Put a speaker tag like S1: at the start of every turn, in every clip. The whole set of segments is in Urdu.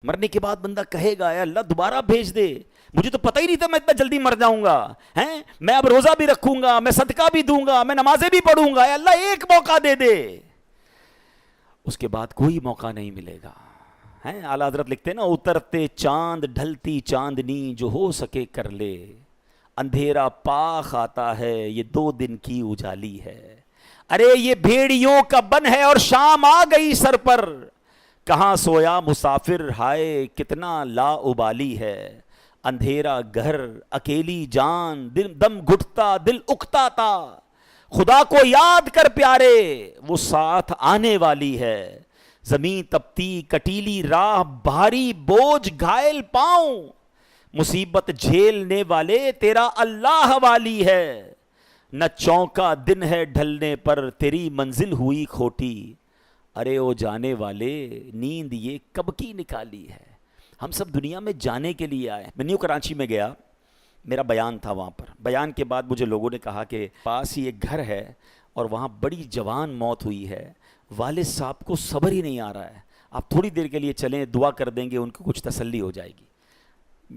S1: مرنے کے بعد بندہ کہے گا اے اللہ دوبارہ بھیج دے، مجھے تو پتہ ہی نہیں تھا میں اتنا جلدی مر جاؤں گا، ہیں میں اب روزہ بھی رکھوں گا، میں صدقہ بھی دوں گا، میں نمازیں بھی پڑھوں گا، اے اللہ ایک موقع دے دے۔ اس کے بعد کوئی موقع نہیں ملے گا۔ ہیں اعلیٰ حضرت لکھتے ہیں نا، اترتے چاند ڈھلتی چاندنی جو ہو سکے کر لے، اندھیرا پاک آتا ہے یہ 2 دن کی اجالی ہے۔ ارے یہ بھیڑیوں کا بن ہے اور شام آ گئی سر پر، کہاں سویا مسافر ہائے کتنا لا ابالی ہے۔ اندھیرا گھر اکیلی جان دم گھٹتا دل اکتا تا، خدا کو یاد کر پیارے وہ ساتھ آنے والی ہے۔ زمین تپتی کٹیلی راہ بھاری بوجھ گھائل پاؤں، مصیبت جھیلنے والے تیرا اللہ والی ہے۔ نہ چونکا دن ہے ڈھلنے پر تیری منزل ہوئی کھوٹی، ارے او جانے والے نیند یہ کب کی نکالی ہے۔ ہم سب دنیا میں جانے کے لیے آئے۔ میں نیو کراچی میں گیا، میرا بیان تھا وہاں پر۔ بیان کے بعد مجھے لوگوں نے کہا کہ پاس ہی ایک گھر ہے اور وہاں بڑی جوان موت ہوئی ہے، والد صاحب کو صبر ہی نہیں آ رہا ہے، آپ تھوڑی دیر کے لیے چلیں دعا کر دیں گے ان کو کچھ تسلی ہو جائے گی۔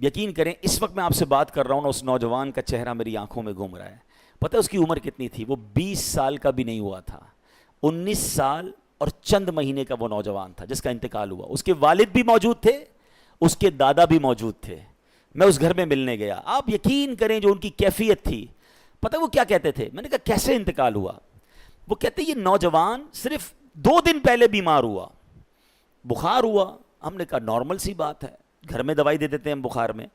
S1: یقین کریں اس وقت میں آپ سے بات کر رہا ہوں نا، اس نوجوان کا چہرہ میری آنکھوں میں گھوم رہا ہے۔ پتہ ہے اس کی عمر کتنی تھی؟ وہ 20 سال کا بھی نہیں ہوا تھا، 19 سال اور چند مہینے کا وہ نوجوان تھا جس کا انتقال ہوا۔ اس کے والد بھی موجود تھے، اس کے دادا بھی موجود تھے۔ میں اس گھر میں ملنے گیا، آپ یقین کریں جو ان کی کیفیت تھی، پتہ وہ کیا کہتے تھے؟ میں نے کہا کیسے انتقال ہوا؟ وہ کہتے یہ نوجوان صرف 2 دن پہلے بیمار ہوا، بخار ہوا۔ ہم نے کہا نارمل سی بات ہے، گھر میں دوائی دے دیتے ہیں ہم بخار میں۔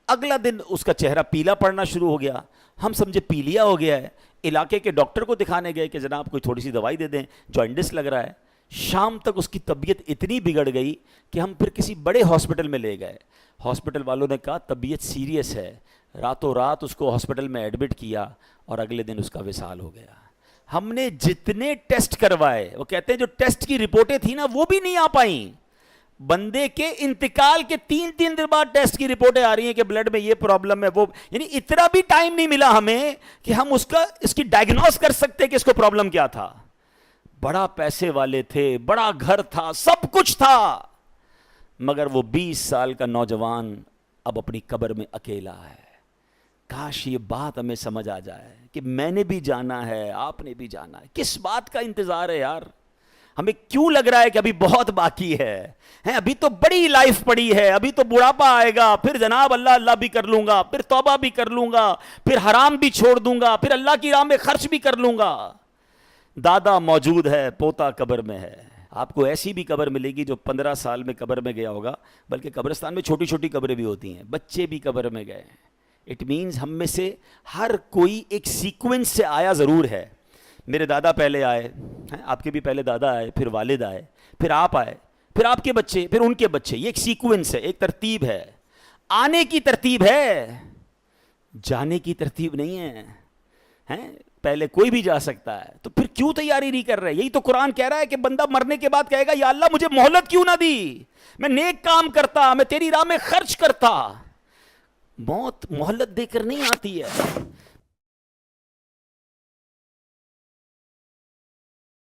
S1: اگلا دن اس کا چہرہ پیلا پڑنا شروع ہو گیا، ہم سمجھے پیلیا ہو گیا ہے، علاقے کے ڈاکٹر کو دکھانے گئے کہ جناب کوئی تھوڑی سی دوائی دے دیں، جوائنٹس لگ رہا ہے۔ شام تک اس کی طبیعت اتنی بگڑ گئی کہ ہم پھر کسی بڑے ہاسپٹل میں لے گئے۔ ہاسپٹل والوں نے کہا طبیعت سیریس ہے، راتوں رات اس کو ہاسپٹل میں ایڈمٹ کیا اور اگلے دن اس کا وصال ہو گیا۔ ہم نے جتنے ٹیسٹ کروائے، وہ کہتے ہیں جو ٹیسٹ کی رپورٹیں تھیں نا وہ بھی نہیں آ پائیں۔ بندے کے انتقال کے 3 دن بعد ٹیسٹ کی رپورٹیں آ رہی ہیں کہ بلڈ میں یہ پرابلم ہے، وہ یعنی اتنا بھی ٹائم نہیں ملا ہمیں کہ ہم اس کی ڈائگنوز کر سکتے کہ اس کو پرابلم کیا تھا۔ بڑا پیسے والے تھے، بڑا گھر تھا، سب کچھ تھا، مگر وہ 20 سال کا نوجوان اب اپنی قبر میں اکیلا ہے۔ کاش یہ بات ہمیں سمجھ آ جائے کہ میں نے بھی جانا ہے، آپ نے بھی جانا ہے۔ کس بات کا انتظار ہے یار؟ ہمیں کیوں لگ رہا ہے کہ ابھی بہت باقی ہے؟ ابھی تو بڑی لائف پڑی ہے، ابھی تو بڑھاپا آئے گا، پھر جناب اللہ اللہ بھی کر لوں گا، پھر توبہ بھی کر لوں گا، پھر حرام بھی چھوڑ دوں گا، پھر اللہ کی راہ میں خرچ بھی کر لوں گا۔ دادا موجود ہے، پوتا قبر میں ہے۔ آپ کو ایسی بھی قبر ملے گی جو 15 سال میں قبر میں گیا ہوگا، بلکہ قبرستان میں چھوٹی چھوٹی قبریں بھی ہوتی ہیں، بچے بھی قبر میں گئے ہیں۔ اٹ مینز ہم میں سے ہر کوئی ایک سیکوینس سے آیا ضرور ہے۔ میرے دادا پہلے آئے، آپ کے بھی پہلے دادا آئے، پھر والد آئے، پھر آپ آئے، پھر آپ کے بچے، پھر ان کے بچے۔ یہ ایک سیکوینس ہے، ایک ترتیب ہے۔ آنے کی ترتیب ہے، جانے کی ترتیب نہیں ہے۔ پہلے کوئی بھی جا سکتا ہے، تو پھر کیوں تیاری نہیں کر رہے؟ یہی تو قرآن کہہ رہا ہے کہ بندہ مرنے کے بعد کہے گا یا اللہ مجھے مہلت کیوں نہ دی، میں نیک کام کرتا، میں تیری راہ میں خرچ کرتا۔ موت مہلت دے کر نہیں آتی ہے۔